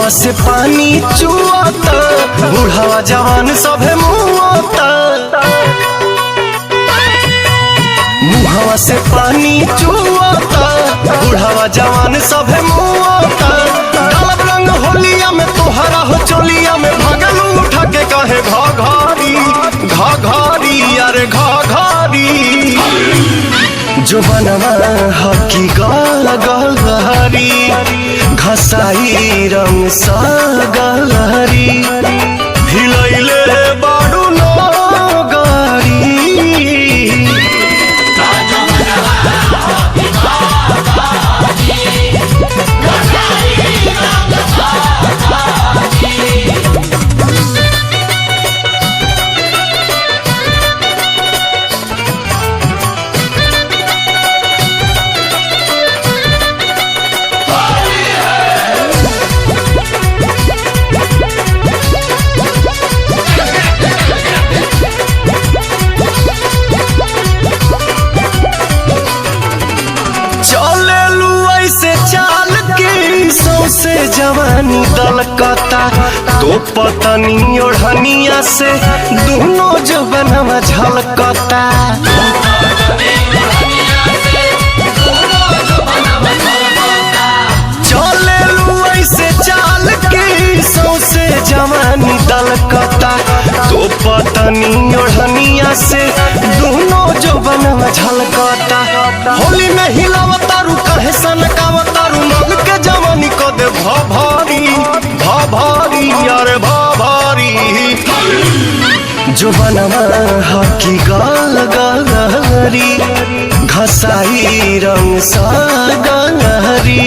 मुहवा से पानी चुआता, बुढ़ावा जवान सभे मुआता। मुहवा से पानी चुआता, बुढ़ावा जवान सभे मुआता। डालब रंग होलिया में तोहरा हो चोलिया में, भगलू उठा के कहे घाघरी घाघरी अरे घाघरी। जो बनवा हकी गलहरी, घसाई रंग सा गलहरी। हिलैले बाडू नगरी। से जवानी दलकता तो पतनी ओढ़निया से दोनों जो बनवा झलकता। चले लू ऐसे चाल के सौसे जवानी दलकता तो पतनी ओढ़निया से दोनों जो बनवा झलकता। होली में हिलावता रू कहे सनकावता रू, मन के जवानी को दे भारी भारी अरे भारी। जो बनवा हकी गलहरी, घसाई रंग सा गलहरी।